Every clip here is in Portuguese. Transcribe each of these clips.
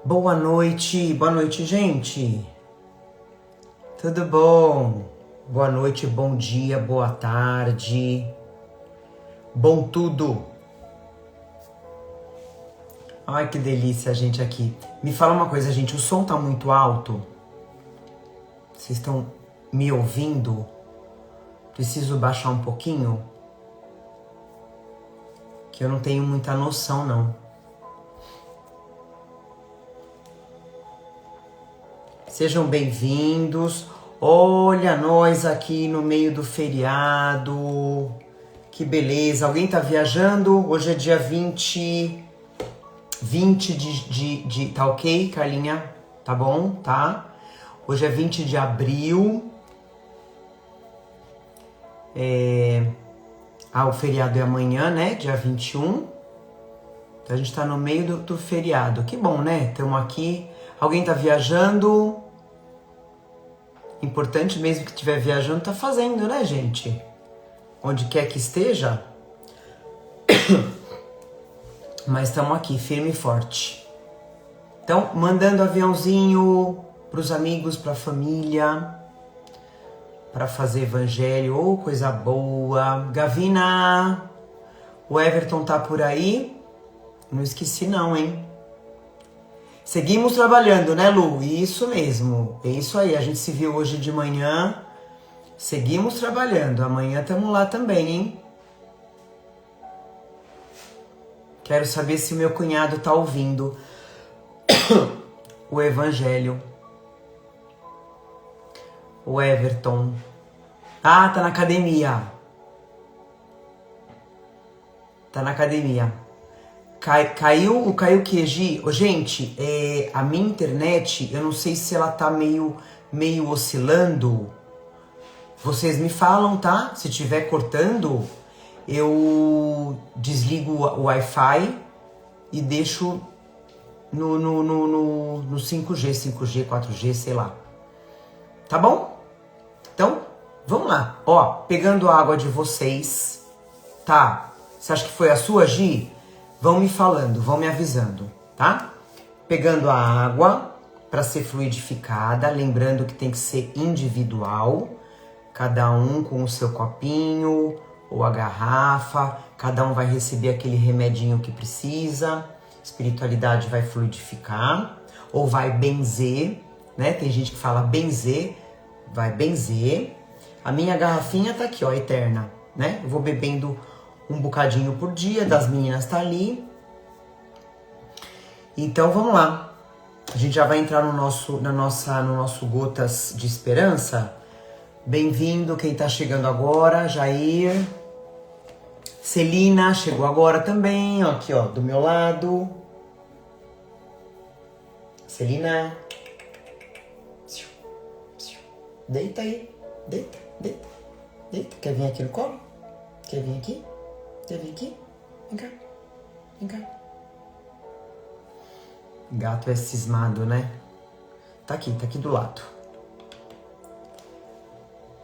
Boa noite, gente. Tudo bom? Boa noite, bom dia, boa tarde. Bom tudo. Ai, que delícia a gente aqui. Me fala uma coisa, gente, o som tá muito alto? Vocês estão me ouvindo? Preciso baixar um pouquinho? Que eu não tenho muita noção, não. Sejam bem-vindos. Olha nós aqui no meio do feriado. Que beleza. Alguém tá viajando? Hoje é dia 20 de... Tá ok, Carlinha? Tá bom? Tá? Hoje é 20 de abril. O feriado é amanhã, né? Dia 21. Então a gente tá no meio do feriado. Que bom, né? Estamos aqui. Alguém tá viajando? Importante mesmo que estiver viajando, tá fazendo, né, gente? Onde quer que esteja. Mas estamos aqui, firme e forte. Então, mandando aviãozinho pros amigos, pra família, pra fazer evangelho, ou coisa boa. Gavina, o Everton tá por aí? Não esqueci não, hein? Seguimos trabalhando, né, Lu? Isso mesmo, é isso aí. A gente se viu hoje de manhã. Seguimos trabalhando. Amanhã estamos lá também, hein? Quero saber se o meu cunhado tá ouvindo o evangelho. O Everton. Ah, tá na academia. Tá na academia. Caiu o QG. Gente, a minha internet, eu não sei se ela tá meio oscilando. Vocês me falam, tá? Se tiver cortando, eu desligo o Wi-Fi e deixo no 5G, 4G, sei lá. Tá bom? Então, vamos lá. Ó, pegando a água de vocês, tá? Você acha que foi a sua, Gi? Vão me falando, vão me avisando, tá? Pegando a água para ser fluidificada, lembrando que tem que ser individual, cada um com o seu copinho ou a garrafa, cada um vai receber aquele remedinho que precisa, espiritualidade vai fluidificar ou vai benzer, né? Tem gente que fala benzer, vai benzer. A minha garrafinha tá aqui, ó, eterna, né? Eu vou bebendo um bocadinho por dia, das meninas tá ali. Então vamos lá. A gente já vai entrar no nosso Gotas de Esperança. Bem-vindo quem tá chegando agora, Jair. Celina chegou agora também, ó, aqui ó, do meu lado. Celina. Deita aí, deita. Quer vir aqui no colo? Quer vir aqui? Vem cá. Gato é cismado, né? Tá aqui do lado.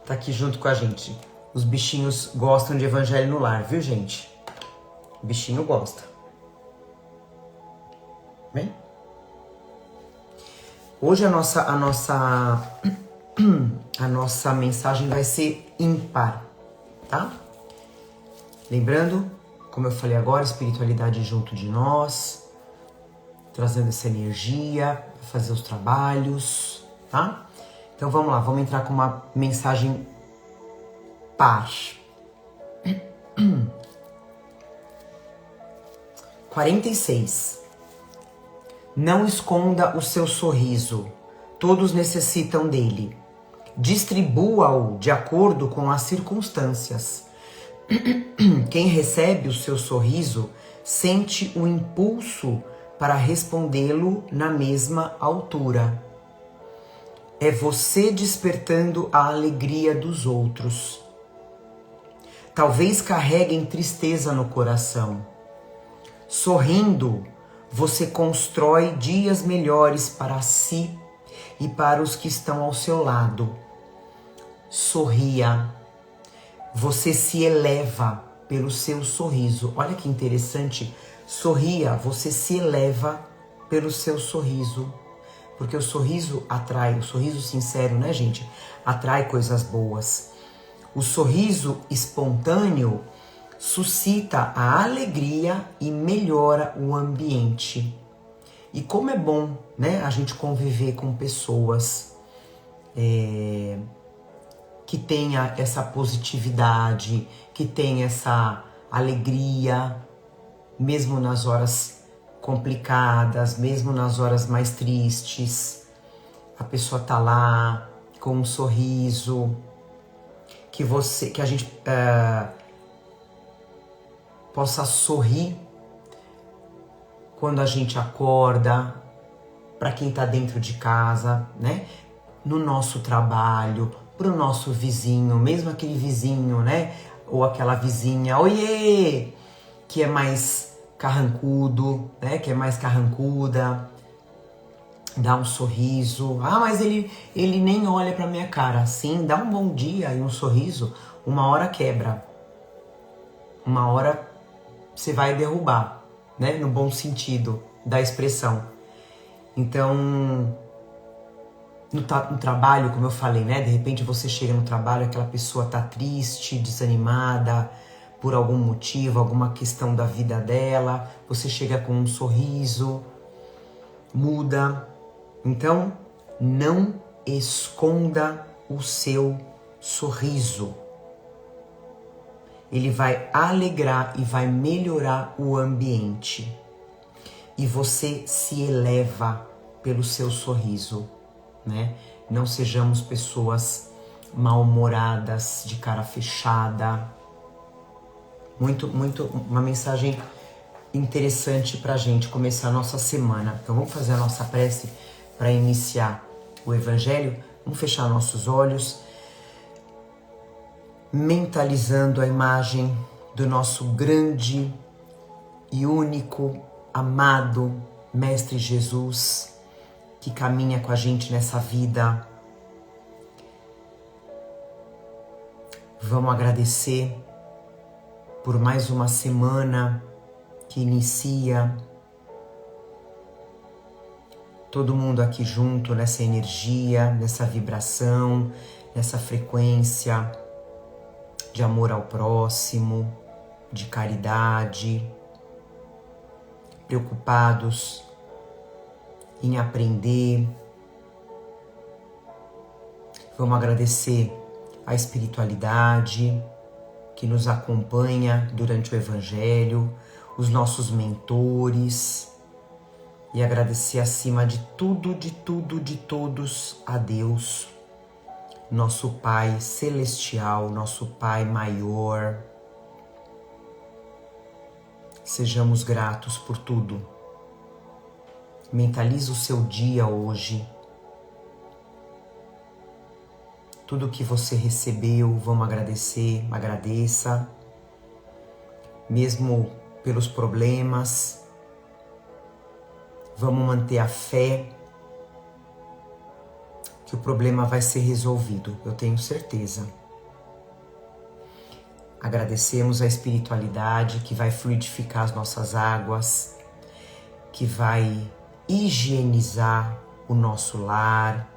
Tá aqui junto com a gente. Os bichinhos gostam de evangelho no lar, viu, gente? O bichinho gosta. Vem. Hoje a nossa mensagem vai ser ímpar, tá? Lembrando, como eu falei agora, espiritualidade junto de nós, trazendo essa energia para fazer os trabalhos, tá? Então vamos lá, vamos entrar com uma mensagem par. 46. Não esconda o seu sorriso, todos necessitam dele. Distribua-o de acordo com as circunstâncias. Quem recebe o seu sorriso sente o impulso para respondê-lo na mesma altura. É você despertando a alegria dos outros. Talvez carreguem tristeza no coração. Sorrindo, você constrói dias melhores para si e para os que estão ao seu lado. Sorria. Você se eleva pelo seu sorriso. Olha que interessante. Sorria, você se eleva pelo seu sorriso. Porque o sorriso atrai, o sorriso sincero, né, gente? Atrai coisas boas. O sorriso espontâneo suscita a alegria e melhora o ambiente. E como é bom, né, a gente conviver com pessoas que tenha essa positividade, que tenha essa alegria, mesmo nas horas complicadas, mesmo nas horas mais tristes. A pessoa tá lá com um sorriso, que a gente possa sorrir quando a gente acorda, para quem tá dentro de casa, né? No nosso trabalho, pro nosso vizinho, mesmo aquele vizinho, né? Ou aquela vizinha, oiê! Que é mais carrancudo, né? Que é mais carrancuda. Dá um sorriso. Ah, mas ele nem olha pra minha cara. Sim, dá um bom dia e um sorriso. Uma hora quebra. Uma hora você vai derrubar, né? No bom sentido da expressão. Então, no trabalho, como eu falei, né? De repente você chega no trabalho, aquela pessoa tá triste, desanimada por algum motivo, alguma questão da vida dela. Você chega com um sorriso, muda. Então, não esconda o seu sorriso. Ele vai alegrar e vai melhorar o ambiente. E você se eleva pelo seu sorriso, né? Não sejamos pessoas mal-humoradas, de cara fechada. Muito, uma mensagem interessante pra gente começar a nossa semana. Então vamos fazer a nossa prece para iniciar o Evangelho. Vamos fechar nossos olhos, mentalizando a imagem do nosso grande e único, amado Mestre Jesus, que caminha com a gente nessa vida. Vamos agradecer por mais uma semana que inicia. Todo mundo aqui junto nessa energia, nessa vibração, nessa frequência de amor ao próximo, de caridade, preocupados em aprender. Vamos agradecer a espiritualidade que nos acompanha durante o Evangelho, os nossos mentores, e agradecer acima de tudo, de todos a Deus, nosso Pai Celestial, nosso Pai maior. Sejamos gratos por tudo. Mentalize o seu dia hoje. Tudo que você recebeu, vamos agradecer, agradeça. Mesmo pelos problemas, vamos manter a fé que o problema vai ser resolvido, eu tenho certeza. Agradecemos a espiritualidade que vai fluidificar as nossas águas, que vai higienizar o nosso lar.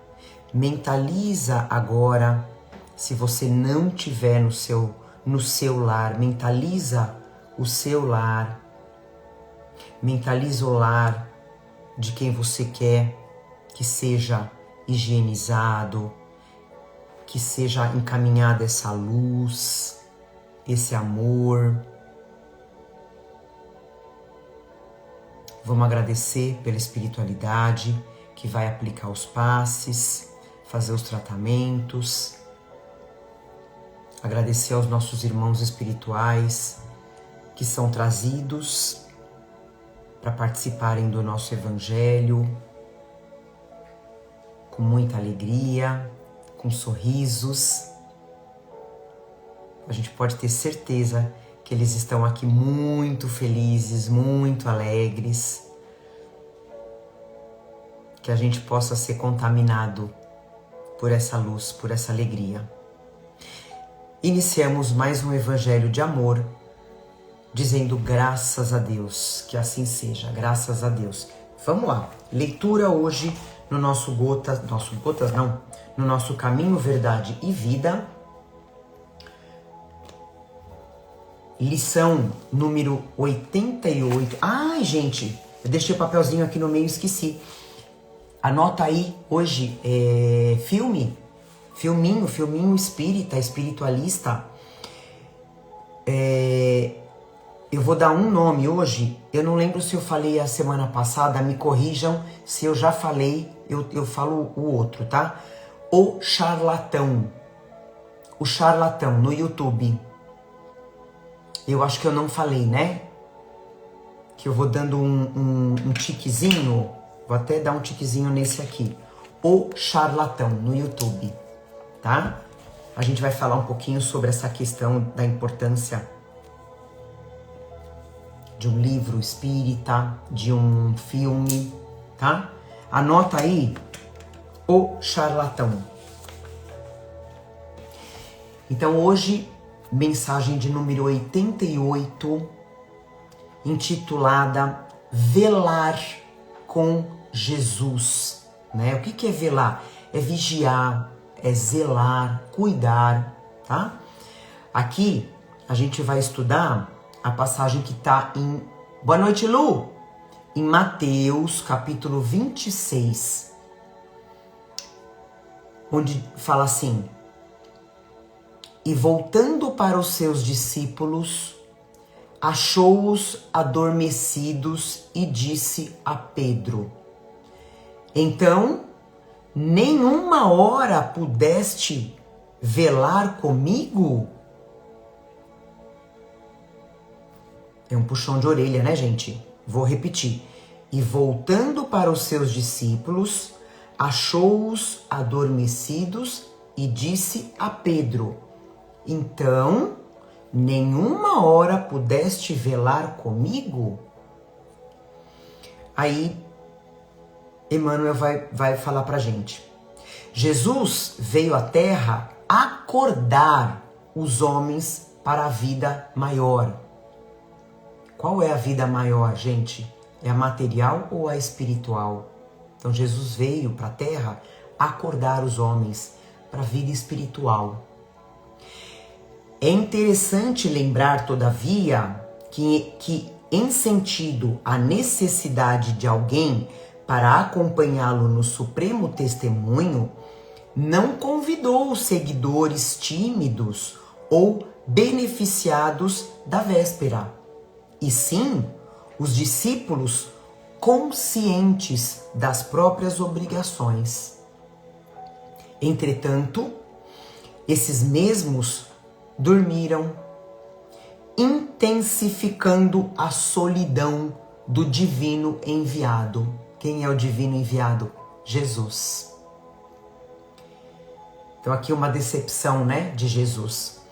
Mentaliza agora, se você não tiver no seu lar, mentaliza o seu lar. Mentaliza o lar de quem você quer que seja higienizado, que seja encaminhada essa luz, esse amor. Vamos agradecer pela espiritualidade que vai aplicar os passes, fazer os tratamentos. Agradecer aos nossos irmãos espirituais que são trazidos para participarem do nosso Evangelho com muita alegria, com sorrisos. A gente pode ter certeza que eles estão aqui muito felizes, muito alegres. Que a gente possa ser contaminado por essa luz, por essa alegria. Iniciamos mais um Evangelho de amor, dizendo graças a Deus, que assim seja, graças a Deus. Vamos lá. Leitura hoje no nosso no nosso Caminho, Verdade e Vida. Lição número 88. Ai, gente, eu deixei o papelzinho aqui no meio e esqueci. Anota aí, hoje, filminho espírita, espiritualista. Eu vou dar um nome hoje, eu não lembro se eu falei a semana passada, me corrijam, se eu já falei, eu falo o outro, tá? O Charlatão, no YouTube. Eu acho que eu não falei, né? Que eu vou dando um tiquezinho, vou até dar um tiquezinho nesse aqui. O Charlatão, no YouTube, tá? A gente vai falar um pouquinho sobre essa questão da importância de um livro espírita, de um filme, tá? Anota aí, O Charlatão. Então hoje, mensagem de número 88, intitulada Velar com Jesus, né? O que é velar? É vigiar, é zelar, cuidar, tá? Aqui a gente vai estudar a passagem que está em... Boa noite, Lu! Em Mateus, capítulo 26, onde fala assim: E voltando para os seus discípulos, achou-os adormecidos e disse a Pedro: Então, nenhuma hora pudeste velar comigo? É um puxão de orelha, né, gente? Vou repetir. E voltando para os seus discípulos, achou-os adormecidos e disse a Pedro: Então, nenhuma hora pudeste velar comigo? Aí, Emmanuel vai falar pra gente. Jesus veio à Terra acordar os homens para a vida maior. Qual é a vida maior, gente? É a material ou a espiritual? Então Jesus veio para a Terra acordar os homens para a vida espiritual. É interessante lembrar, todavia, que em sentido à necessidade de alguém para acompanhá-lo no supremo testemunho, não convidou os seguidores tímidos ou beneficiados da véspera, e sim os discípulos conscientes das próprias obrigações. Entretanto, esses mesmos dormiram, intensificando a solidão do divino enviado. Quem é o divino enviado? Jesus. Então aqui uma decepção, né, de Jesus.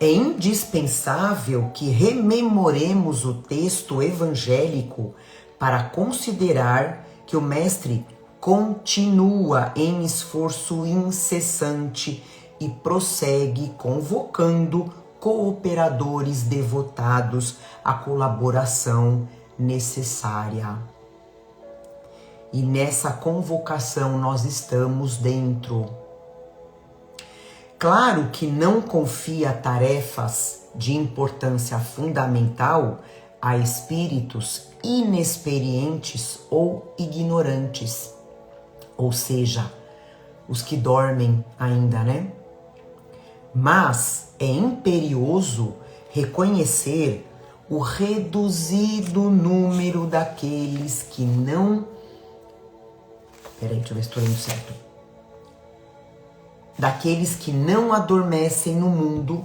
É indispensável que rememoremos o texto evangélico para considerar que o Mestre continua em esforço incessante e prossegue convocando cooperadores devotados à colaboração necessária. E nessa convocação nós estamos dentro. Claro que não confia tarefas de importância fundamental a espíritos inexperientes ou ignorantes, ou seja, os que dormem ainda, né? Mas é imperioso reconhecer o reduzido número daqueles que não... Peraí, deixa eu ver se estou indo certo. Daqueles que não adormecem no mundo,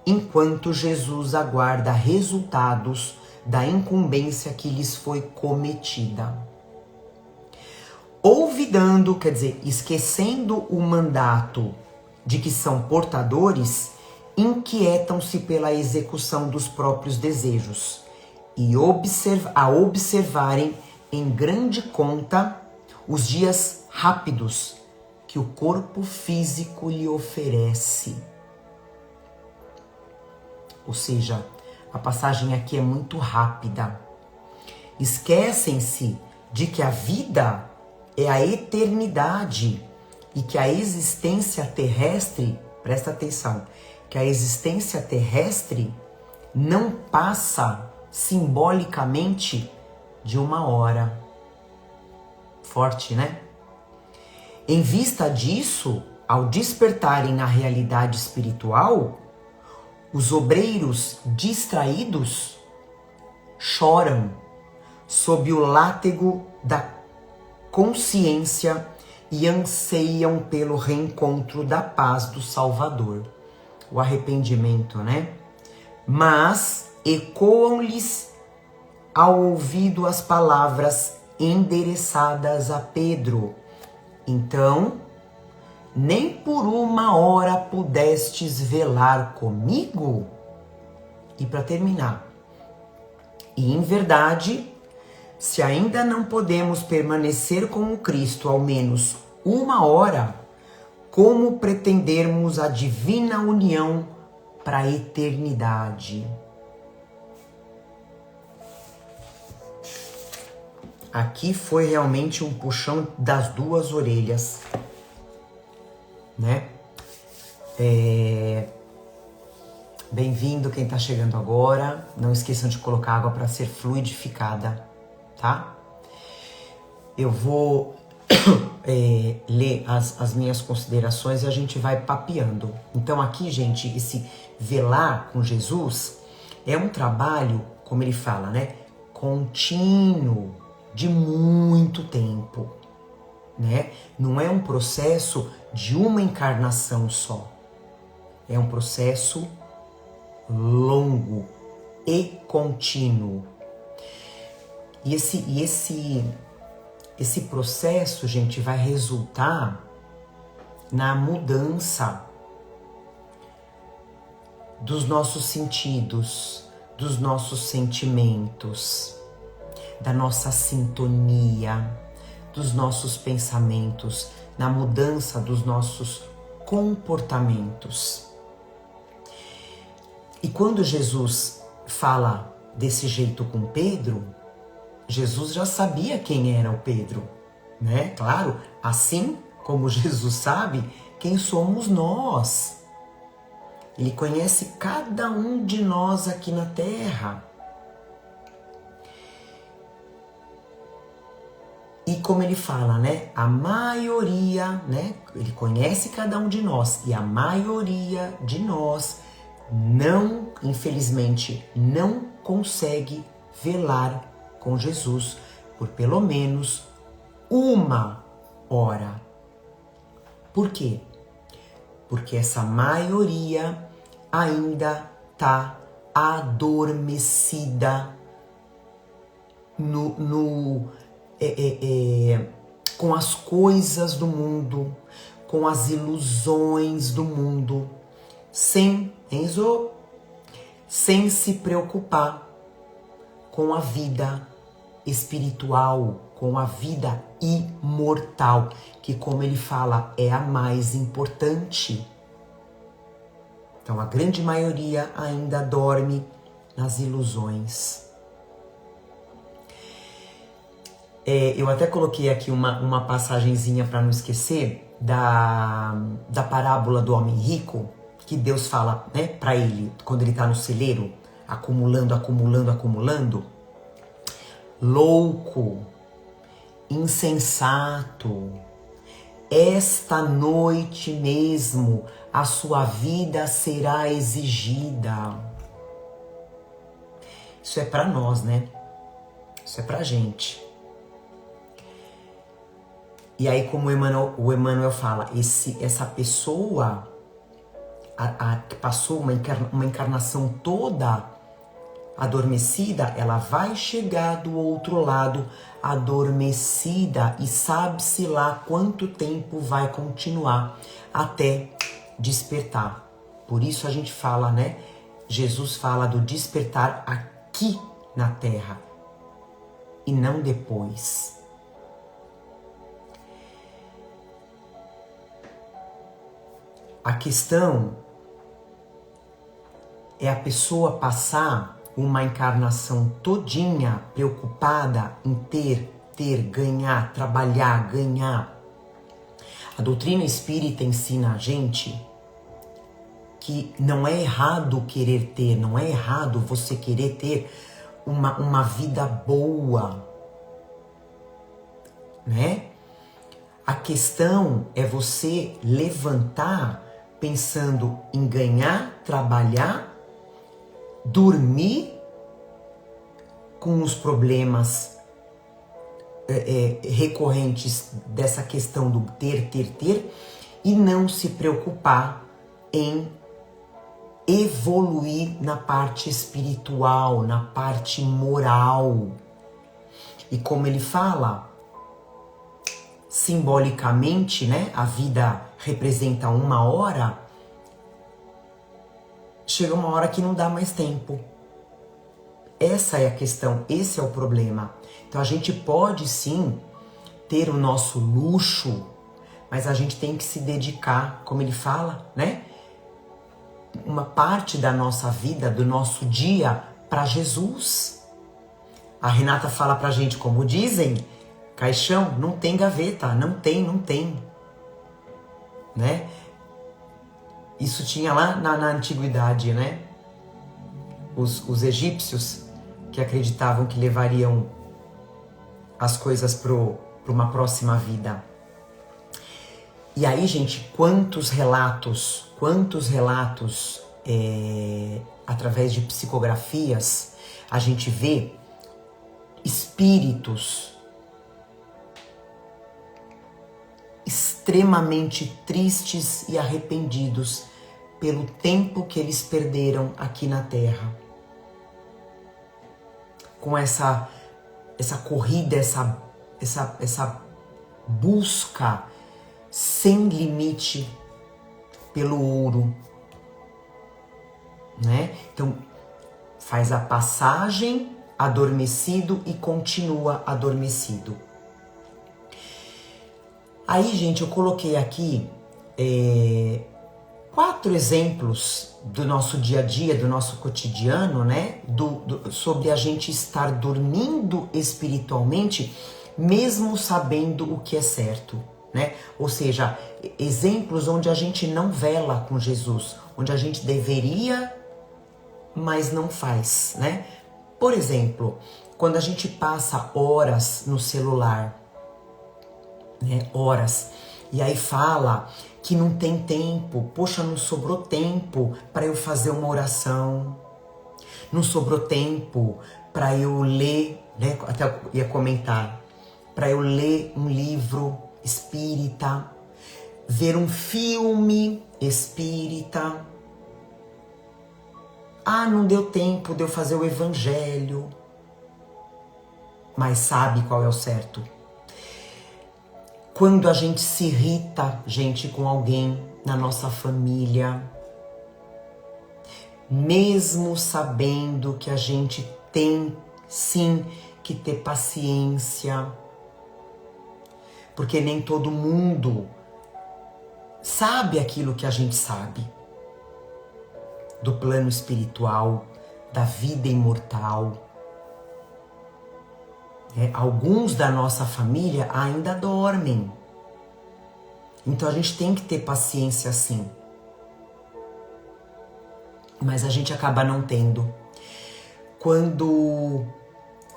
enquanto Jesus aguarda resultados da incumbência que lhes foi cometida. Olvidando, quer dizer, esquecendo o mandato de que são portadores, inquietam-se pela execução dos próprios desejos e a observarem em grande conta os dias rápidos que o corpo físico lhe oferece. Ou seja, a passagem aqui é muito rápida. Esquecem-se de que a vida é a eternidade e que a existência terrestre, presta atenção, que a existência terrestre não passa simbolicamente de 1 hora. Forte, né? Em vista disso, ao despertarem na realidade espiritual, os obreiros distraídos choram sob o látego da consciência e anseiam pelo reencontro da paz do Salvador. O arrependimento, né? Mas ecoam-lhes ao ouvido as palavras endereçadas a Pedro. Então, nem por 1 hora pudestes velar comigo? E para terminar, e em verdade, se ainda não podemos permanecer com o Cristo ao menos 1 hora, como pretendermos a divina união para a eternidade? Aqui foi realmente um puxão das 2 orelhas, né? Bem-vindo quem tá chegando agora. Não esqueçam de colocar água para ser fluidificada, tá? Eu vou ler as minhas considerações e a gente vai papeando. Então aqui, gente, esse velar com Jesus é um trabalho, como ele fala, né? Contínuo, de muito tempo, né? Não é um processo de uma encarnação só. É um processo longo e contínuo. E esse processo, gente, vai resultar na mudança dos nossos sentidos, dos nossos sentimentos, da nossa sintonia, dos nossos pensamentos, na mudança dos nossos comportamentos. E quando Jesus fala desse jeito com Pedro, Jesus já sabia quem era o Pedro, né? Claro, assim como Jesus sabe quem somos nós. Ele conhece cada um de nós aqui na Terra. E como ele fala, né? A maioria, né? Ele conhece cada um de nós. E a maioria de nós não, infelizmente, não consegue velar com Jesus por pelo menos 1 hora. Por quê? Porque essa maioria ainda está adormecida com as coisas do mundo, com as ilusões do mundo, sem se preocupar com a vida espiritual, com a vida imortal, que, como ele fala, é a mais importante. Então, a grande maioria ainda dorme nas ilusões. Eu até coloquei aqui uma passagenzinha para não esquecer da parábola do homem rico, que Deus fala, né, para ele, quando ele está no celeiro, acumulando, acumulando, acumulando. Louco, insensato, esta noite mesmo a sua vida será exigida. Isso é para nós, né? Isso é pra gente. E aí, como o Emmanuel fala, essa pessoa que passou uma encarnação toda adormecida, ela vai chegar do outro lado adormecida e sabe-se lá quanto tempo vai continuar até despertar. Por isso a gente fala, né? Jesus fala do despertar aqui na Terra e não depois. A questão é a pessoa passar uma encarnação todinha preocupada em ter ter, ganhar, trabalhar, ganhar. A doutrina espírita ensina a gente que não é errado querer ter, não é errado você querer ter uma vida boa, né? A questão é você levantar pensando em ganhar, trabalhar, dormir com os problemas recorrentes dessa questão do ter e não se preocupar em evoluir na parte espiritual, na parte moral. E como ele fala, simbolicamente, né, a vida representa 1 hora, chega uma hora que não dá mais tempo. Essa é a questão, esse é o problema. Então a gente pode sim ter o nosso luxo, mas a gente tem que se dedicar, como ele fala, né? Uma parte da nossa vida, do nosso dia, para Jesus. A Renata fala pra gente, como dizem, caixão não tem gaveta, não tem, né? Isso tinha lá na antiguidade, né? Os egípcios que acreditavam que levariam as coisas para uma próxima vida. E aí, gente, quantos relatos, através de psicografias, a gente vê espíritos extremamente tristes e arrependidos pelo tempo que eles perderam aqui na Terra. Com essa corrida, essa busca sem limite pelo ouro, né? Então, faz a passagem adormecido e continua adormecido. Aí, gente, eu coloquei aqui 4 exemplos do nosso dia a dia, do nosso cotidiano, né? Sobre a gente estar dormindo espiritualmente, mesmo sabendo o que é certo, né? Ou seja, exemplos onde a gente não vela com Jesus, onde a gente deveria, mas não faz, né? Por exemplo, quando a gente passa horas no celular, né? Horas, e aí fala que não tem tempo, poxa, não sobrou tempo para eu fazer uma oração, não sobrou tempo para eu ler, né? Até eu ia comentar, para eu ler um livro espírita, ver um filme espírita. Ah, não deu tempo de eu fazer o evangelho, mas sabe qual é o certo? Quando a gente se irrita, gente, com alguém na nossa família, mesmo sabendo que a gente tem sim que ter paciência, porque nem todo mundo sabe aquilo que a gente sabe do plano espiritual, da vida imortal. Alguns da nossa família ainda dormem. Então a gente tem que ter paciência sim. Mas a gente acaba não tendo. Quando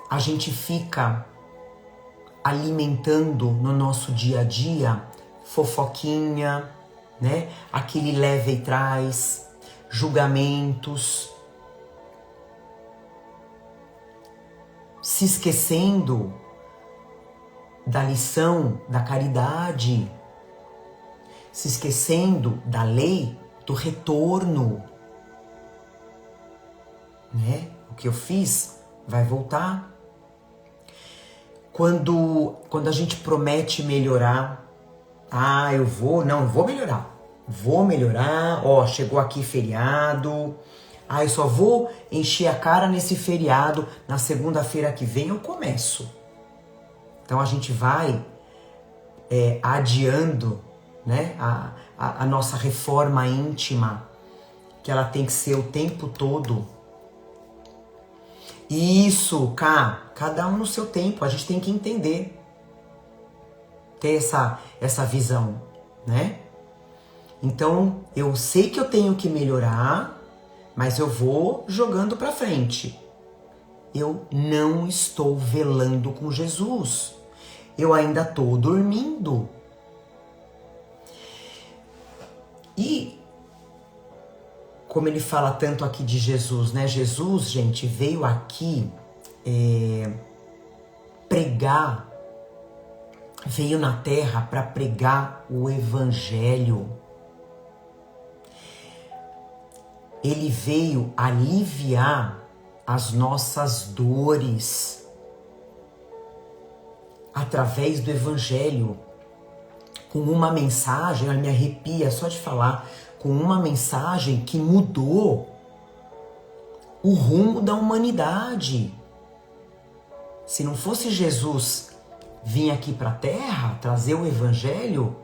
a gente fica alimentando no nosso dia a dia fofoquinha, né? Aquele leva e traz, julgamentos, se esquecendo da lição da caridade, se esquecendo da lei do retorno, né? O que eu fiz vai voltar. Quando a gente promete melhorar, eu vou melhorar, ó, chegou aqui feriado, eu só vou encher a cara nesse feriado, na segunda-feira que vem eu começo. Então a gente vai adiando, né, a nossa reforma íntima, que ela tem que ser o tempo todo. Isso, Cá, Cada um no seu tempo. A gente tem que entender. Ter essa visão, né? Então, eu sei que eu tenho que melhorar, mas eu vou jogando para frente. Eu não estou velando com Jesus. Eu ainda estou dormindo. E como ele fala tanto aqui de Jesus, né? Jesus, gente, veio aqui pregar, veio na terra para pregar o evangelho. Ele veio aliviar as nossas dores através do evangelho, com uma mensagem, olha, me arrepia só de falar, com uma mensagem que mudou o rumo da humanidade. Se não fosse Jesus vir aqui para a Terra, trazer o Evangelho,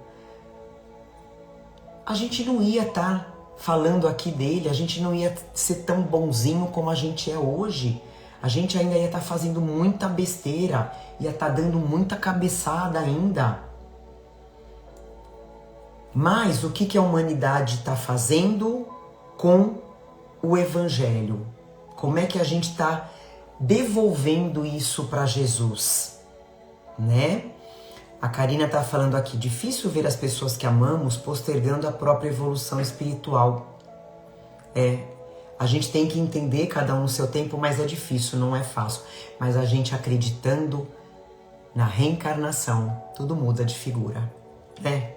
a gente não ia estar falando aqui dele, a gente não ia ser tão bonzinho como a gente é hoje. A gente ainda ia estar fazendo muita besteira, ia estar dando muita cabeçada ainda. Mas o que a humanidade está fazendo com o Evangelho? Como é que a gente está devolvendo isso para Jesus, né? A Karina está falando aqui, difícil ver as pessoas que amamos postergando a própria evolução espiritual. A gente tem que entender cada um no seu tempo, mas é difícil, não é fácil. Mas a gente acreditando na reencarnação, tudo muda de figura, né?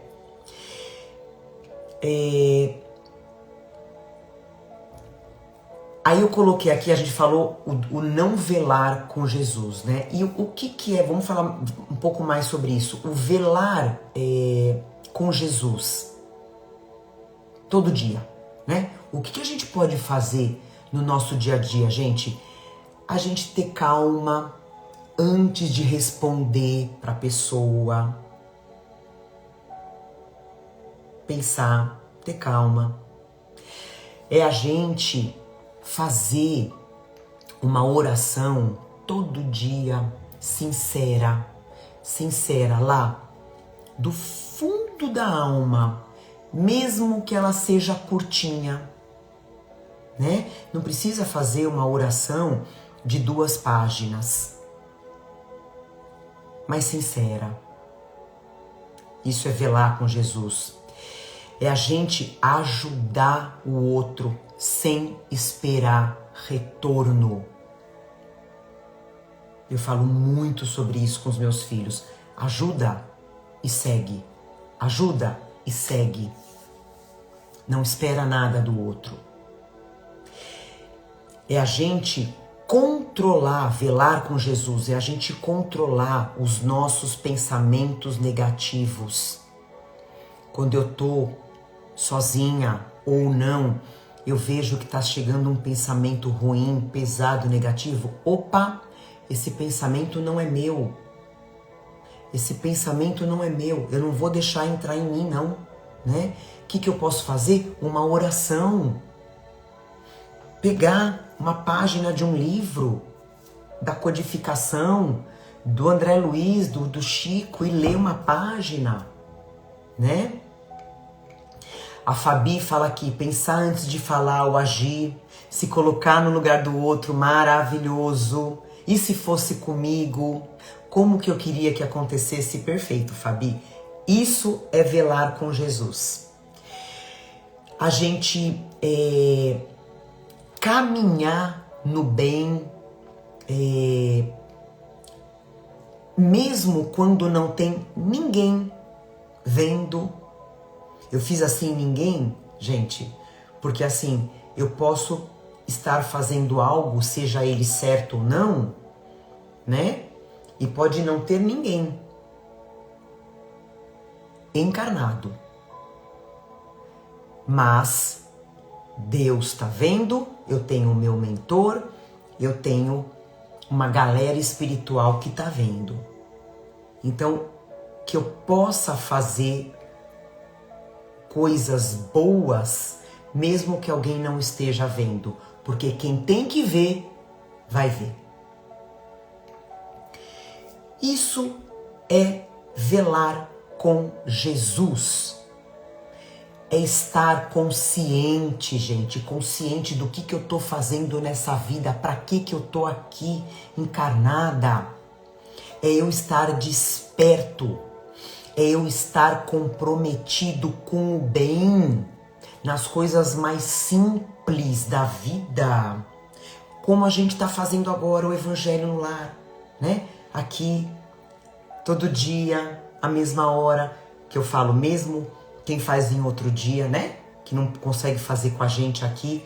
Aí eu coloquei aqui, a gente falou o não velar com Jesus, né? E o que é, vamos falar um pouco mais sobre isso. O velar com Jesus todo dia, né? O que a gente pode fazer no nosso dia a dia, gente? A gente ter calma antes de responder para a pessoa. Pensar, ter calma. É a gente fazer uma oração todo dia, sincera lá, do fundo da alma, mesmo que ela seja curtinha, né? Não precisa fazer uma oração de 2 páginas, mas sincera. Isso é velar com Jesus. É a gente ajudar o outro sem esperar retorno. Eu falo muito sobre isso com os meus filhos. Ajuda e segue. Ajuda e segue. Não espera nada do outro. É a gente controlar, velar com Jesus, é a gente controlar os nossos pensamentos negativos. Quando eu tô sozinha ou não, eu vejo que está chegando um pensamento ruim, pesado, negativo. Opa, esse pensamento não é meu. Esse pensamento não é meu. Eu não vou deixar entrar em mim, não, né? O que eu posso fazer? Uma oração. Pegar uma página de um livro, da codificação, do André Luiz, do Chico, e ler uma página, né? A Fabi fala aqui, pensar antes de falar ou agir, se colocar no lugar do outro, maravilhoso. E se fosse comigo, como que eu queria que acontecesse? Perfeito, Fabi. Isso é velar com Jesus. A gente caminhar no bem, mesmo quando não tem ninguém vendo. Eu fiz assim ninguém, gente, porque assim, eu posso estar fazendo algo, seja ele certo ou não, né? E pode não ter ninguém encarnado. Mas Deus está vendo, eu tenho o meu mentor, eu tenho uma galera espiritual que está vendo. Então, que eu possa fazer coisas boas, mesmo que alguém não esteja vendo, porque quem tem que ver, vai ver. Isso é velar com Jesus. É estar consciente, gente, consciente do que eu tô fazendo nessa vida, para que eu tô aqui encarnada. É eu estar desperto, é eu estar comprometido com o bem, nas coisas mais simples da vida, como a gente está fazendo agora o Evangelho no Lar, né? Aqui, todo dia, a mesma hora, que eu falo mesmo, quem faz em outro dia, né? Que não consegue fazer com a gente aqui,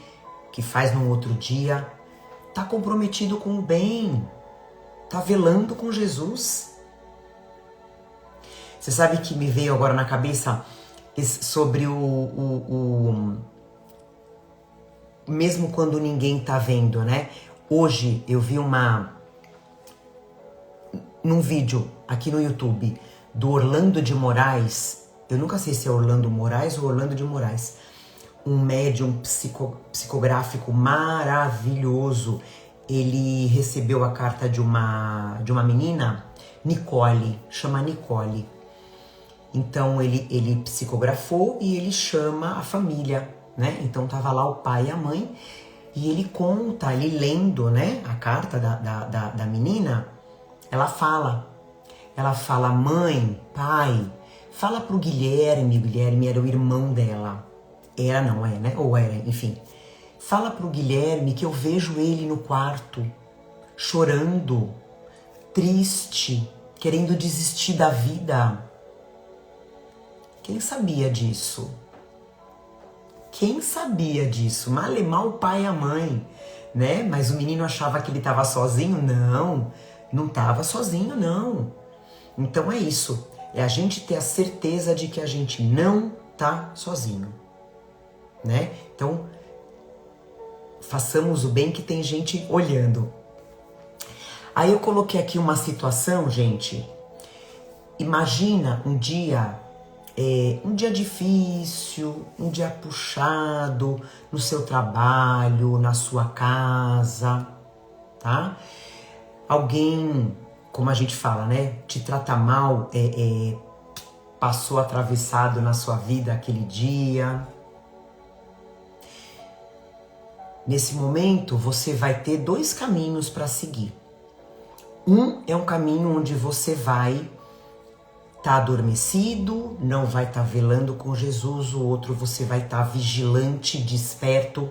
que faz num outro dia, tá comprometido com o bem, tá velando com Jesus. Você sabe que me veio agora na cabeça sobre mesmo quando ninguém tá vendo, né? Hoje eu vi num vídeo aqui no YouTube do Orlando de Moraes. Eu nunca sei se é Orlando Moraes ou Orlando de Moraes. Um médium psicográfico maravilhoso. Ele recebeu a carta de uma menina, Nicole, chama Nicole. Então ele psicografou e ele chama a família, né? Então tava lá o pai e a mãe e ele conta, ele lendo, né, a carta da menina, ela fala, mãe, pai, fala pro Guilherme era o irmão dela. Era, não é, né? Ou era, enfim. Fala pro Guilherme que eu vejo ele no quarto, chorando, triste, querendo desistir da vida. Quem sabia disso? Quem sabia disso? Malemar o pai e a mãe, né? Mas o menino achava que ele estava sozinho? Não estava sozinho, não. Então é isso. É a gente ter a certeza de que a gente não tá sozinho, né? Então, façamos o bem que tem gente olhando. Aí eu coloquei aqui uma situação, gente. Imagina um dia difícil, um dia puxado no seu trabalho, na sua casa, tá? Alguém, como a gente fala, né? Te trata mal, passou atravessado na sua vida aquele dia. Nesse momento, você vai ter dois caminhos para seguir. Um é um caminho onde você vai estar adormecido, não vai estar velando com Jesus. O outro você vai estar vigilante, desperto,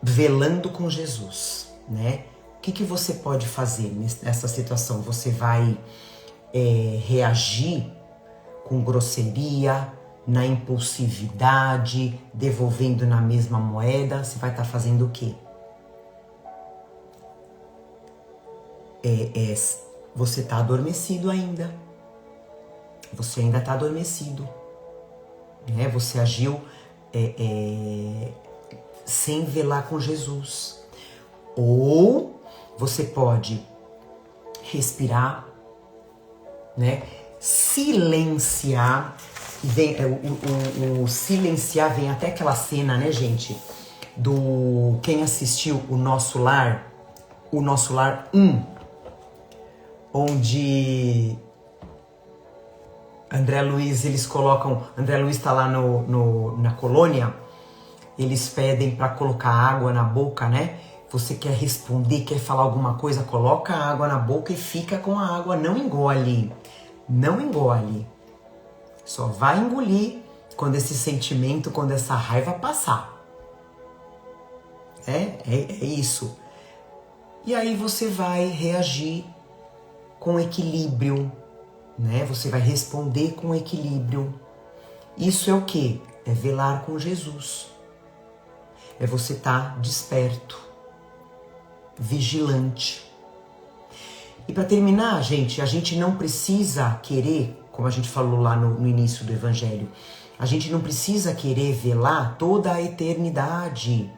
velando com Jesus, né? O que você pode fazer nessa situação? Você vai reagir com grosseria, na impulsividade, devolvendo na mesma moeda? Você vai estar fazendo o quê? Você está adormecido ainda. Você ainda está adormecido, né? Você agiu sem velar com Jesus. Ou você pode respirar, né? Silenciar. E vem, o silenciar vem até aquela cena, né, gente? Quem assistiu o Nosso Lar 1, onde André Luiz, eles colocam, André Luiz tá lá na colônia, eles pedem para colocar água na boca, né? Você quer responder, quer falar alguma coisa, coloca a água na boca e fica com a água, não engole. Não engole. Só vai engolir quando esse sentimento, quando essa raiva passar. É isso. E aí você vai reagir com equilíbrio, né? Você vai responder com equilíbrio. Isso é o quê? É velar com Jesus. É você estar desperto, vigilante. E para terminar, gente, a gente não precisa querer, como a gente falou lá no início do Evangelho, a gente não precisa querer velar toda a eternidade.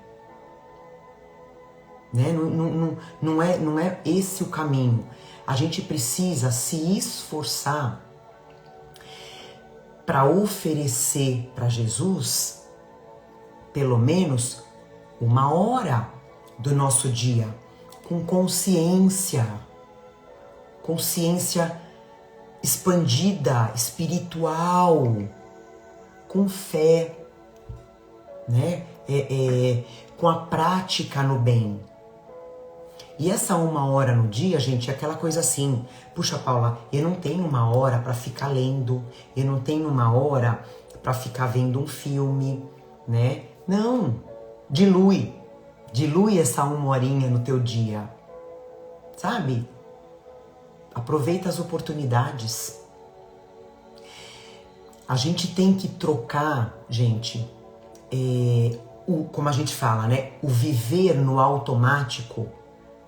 Né? Não é esse o caminho. A gente precisa se esforçar para oferecer para Jesus pelo menos 1 hora do nosso dia com consciência, consciência expandida, espiritual, com fé, né? Com a prática no bem. E essa 1 hora no dia, gente, é aquela coisa assim, puxa, Paula, eu não tenho 1 hora para ficar lendo, eu não tenho 1 hora para ficar vendo um filme, né? Não, dilui essa 1 horinha no teu dia, sabe? Aproveita as oportunidades. A gente tem que trocar, gente, como a gente fala, né? O viver no automático,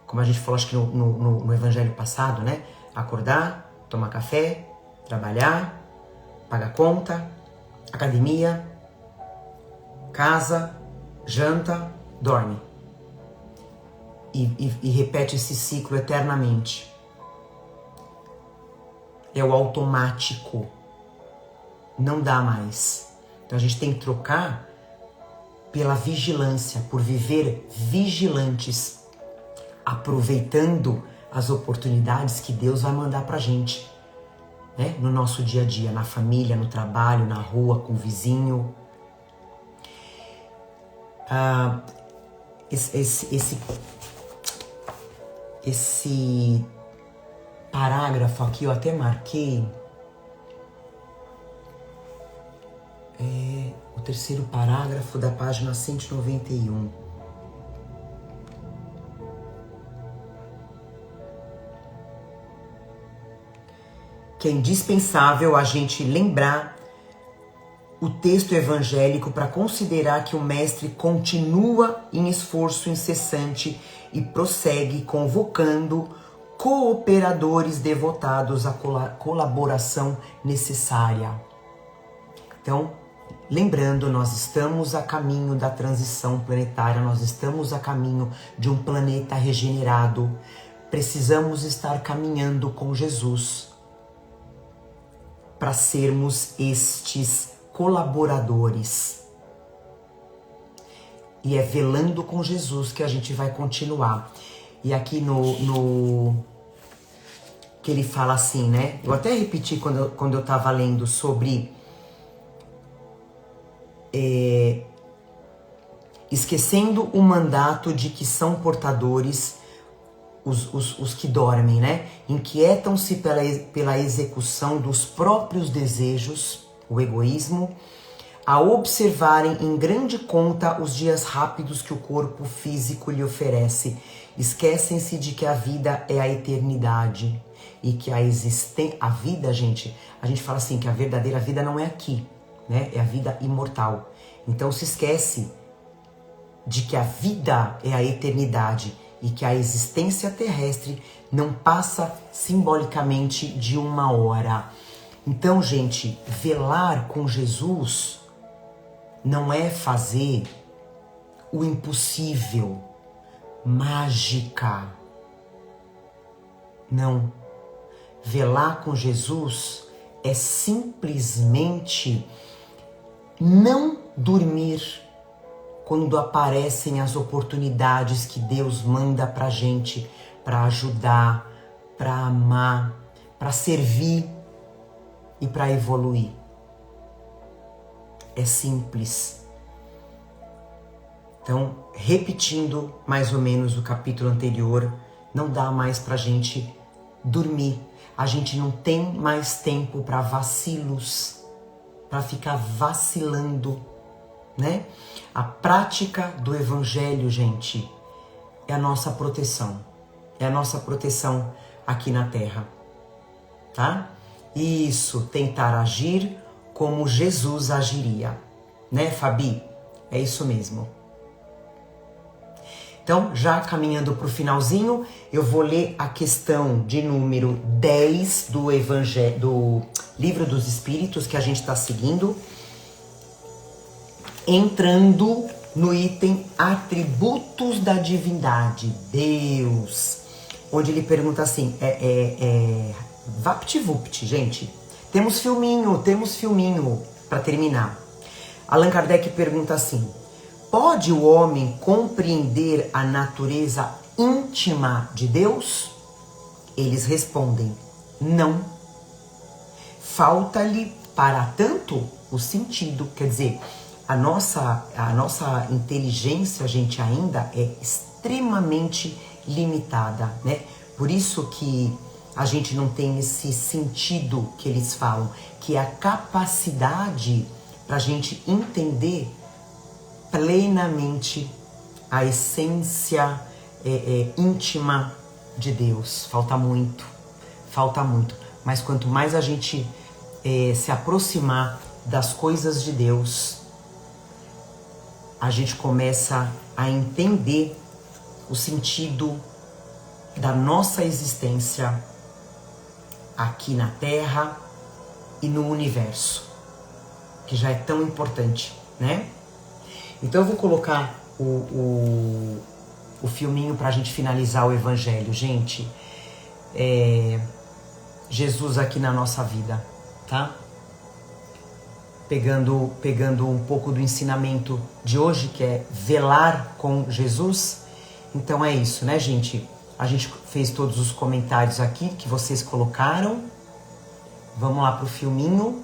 como a gente falou, acho que no evangelho passado, né? Acordar, tomar café, trabalhar, pagar conta, academia, casa, janta, dorme. E repete esse ciclo eternamente. É o automático. Não dá mais. Então a gente tem que trocar pela vigilância, por viver vigilantes, aproveitando as oportunidades que Deus vai mandar pra gente, né? No nosso dia a dia, na família, no trabalho, na rua, com o vizinho. Esse parágrafo aqui eu até marquei. O terceiro parágrafo da página 191. Que é indispensável a gente lembrar o texto evangélico para considerar que o mestre continua em esforço incessante e prossegue convocando cooperadores devotados à colaboração necessária. Então, lembrando, nós estamos a caminho da transição planetária, nós estamos a caminho de um planeta regenerado. Precisamos estar caminhando com Jesus para sermos estes colaboradores. E é velando com Jesus que a gente vai continuar. E aqui no que ele fala assim, né? Eu até repeti quando eu estava lendo sobre esquecendo o mandato de que são portadores os que dormem, né? Inquietam-se pela execução dos próprios desejos, o egoísmo, a observarem em grande conta os dias rápidos que o corpo físico lhe oferece. Esquecem-se de que a vida é a eternidade e que a vida, gente, a gente fala assim que a verdadeira vida não é aqui, né? É a vida imortal. Então se esquece de que a vida é a eternidade e que a existência terrestre não passa simbolicamente de 1 hora. Então, gente, velar com Jesus não é fazer o impossível, mágica. Não. Velar com Jesus é simplesmente não dormir quando aparecem as oportunidades que Deus manda pra gente, pra ajudar, pra amar, pra servir e pra evoluir. É simples. Então, repetindo mais ou menos o capítulo anterior, não dá mais pra gente dormir. A gente não tem mais tempo para vacilos, para ficar vacilando, né? A prática do evangelho, gente, é a nossa proteção. É a nossa proteção aqui na Terra, tá? Isso, tentar agir como Jesus agiria, né, Fabi? É isso mesmo. Então, já caminhando para o finalzinho, eu vou ler a questão de número 10 do Livro dos Espíritos, que a gente está seguindo, entrando no item Atributos da Divindade, Deus, onde ele pergunta assim, vapt-vupt, gente, temos filminho para terminar. Allan Kardec pergunta assim, pode o homem compreender a natureza íntima de Deus? Eles respondem: não. Falta-lhe para tanto o sentido. Quer dizer, a nossa inteligência, gente, ainda é extremamente limitada, né? Por isso que a gente não tem esse sentido que eles falam, que é a capacidade para a gente entender plenamente a essência íntima de Deus. Falta muito. Mas quanto mais a gente se aproximar das coisas de Deus, a gente começa a entender o sentido da nossa existência aqui na Terra e no universo, que já é tão importante, né? Então eu vou colocar o filminho pra gente finalizar o Evangelho, gente. Jesus aqui na nossa vida, tá? Pegando um pouco do ensinamento de hoje, que é velar com Jesus. Então é isso, né, gente? A gente fez todos os comentários aqui que vocês colocaram. Vamos lá pro filminho.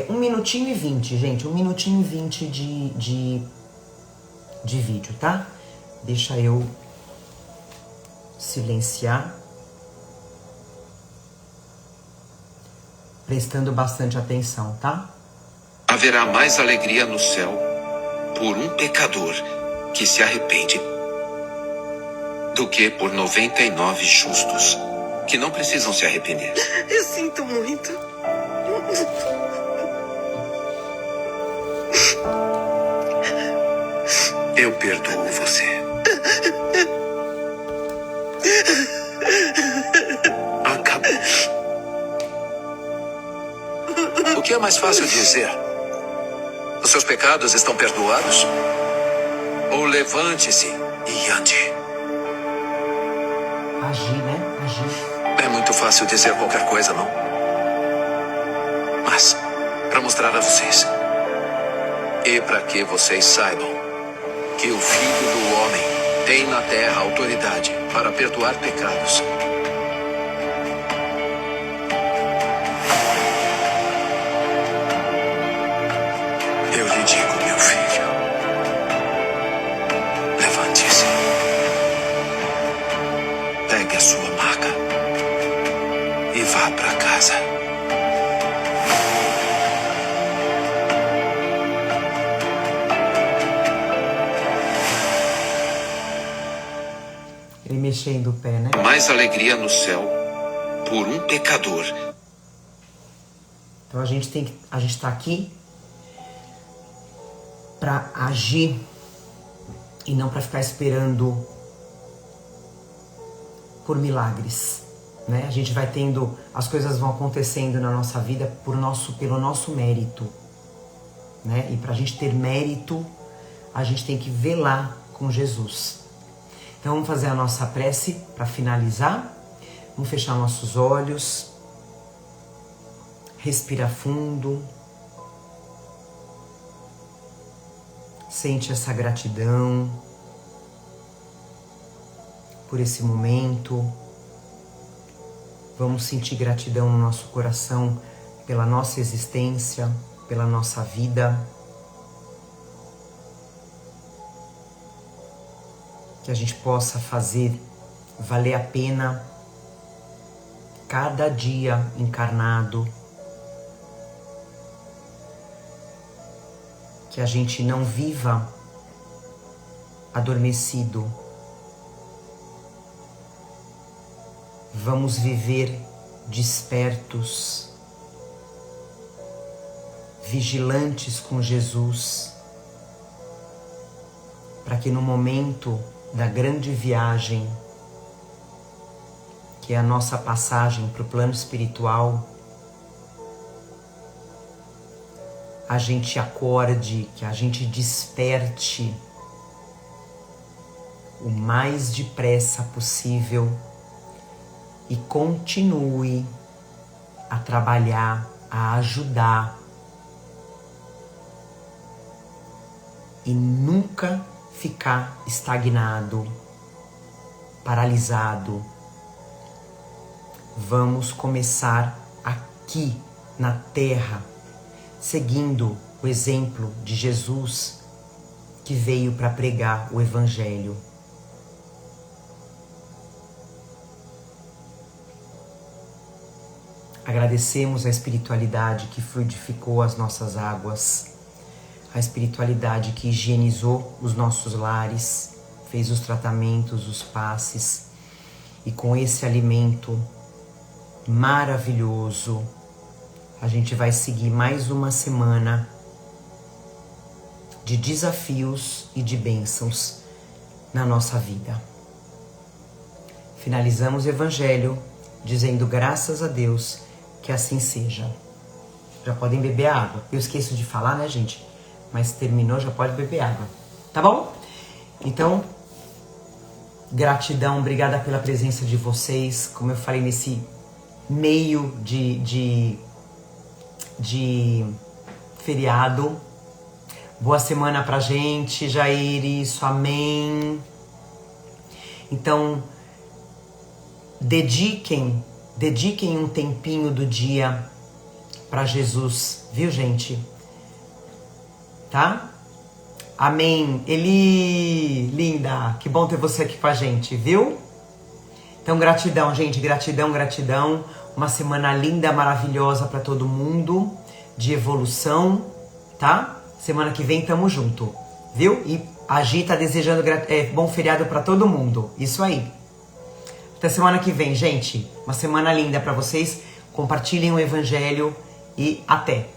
1 minutinho e 20, gente. 1 minutinho e 20 de vídeo, tá? Deixa eu silenciar. Prestando bastante atenção, tá? Haverá mais alegria no céu por um pecador que se arrepende do que por 99 justos que não precisam se arrepender. Eu sinto muito. Eu perdoo você. Acabou. O que é mais fácil dizer? Os seus pecados estão perdoados? Ou levante-se e ande? Agir, né? Agir. É muito fácil dizer qualquer coisa, não? Mas, para mostrar a vocês, e para que vocês saibam que o Filho do Homem tem na terra autoridade para perdoar pecados. Eu lhe digo, meu filho, levante-se, pegue a sua maca e vá para casa. Ele mexendo o pé, né? Mais alegria no céu por um pecador. Então a gente tá aqui para agir e não para ficar esperando por milagres, né? A gente vai tendo, as coisas vão acontecendo na nossa vida pelo nosso mérito, né? E para a gente ter mérito, a gente tem que velar com Jesus. Então vamos fazer a nossa prece para finalizar. Vamos fechar nossos olhos. Respira fundo. Sente essa gratidão por esse momento. Vamos sentir gratidão no nosso coração pela nossa existência, pela nossa vida. Que a gente possa fazer valer a pena cada dia encarnado. Que a gente não viva adormecido. Vamos viver despertos, vigilantes com Jesus, para que no momento da grande viagem, que é a nossa passagem para o plano espiritual, a gente acorde, que a gente desperte o mais depressa possível e continue a trabalhar, a ajudar e nunca ficar estagnado, paralisado. Vamos começar aqui na Terra, seguindo o exemplo de Jesus, que veio para pregar o Evangelho. Agradecemos a espiritualidade que fluidificou as nossas águas, a espiritualidade que higienizou os nossos lares, fez os tratamentos, os passes, e com esse alimento maravilhoso, a gente vai seguir mais uma semana de desafios e de bênçãos na nossa vida. Finalizamos o Evangelho dizendo graças a Deus que assim seja. Já podem beber água. Eu esqueço de falar, né, gente? Mas terminou, já pode beber água. Tá bom? Então, gratidão, obrigada pela presença de vocês. Como eu falei, nesse meio de feriado. Boa semana pra gente, Jair, isso, amém. Então, dediquem um tempinho do dia pra Jesus, viu, gente? Tá? Amém. Eli, linda, que bom ter você aqui com a gente, viu? Então, gratidão, gente, gratidão, gratidão. Uma semana linda, maravilhosa pra todo mundo, de evolução, tá? Semana que vem tamo junto, viu? E a Gi tá desejando bom feriado pra todo mundo. Isso aí. Até semana que vem, gente. Uma semana linda pra vocês. Compartilhem o Evangelho e até.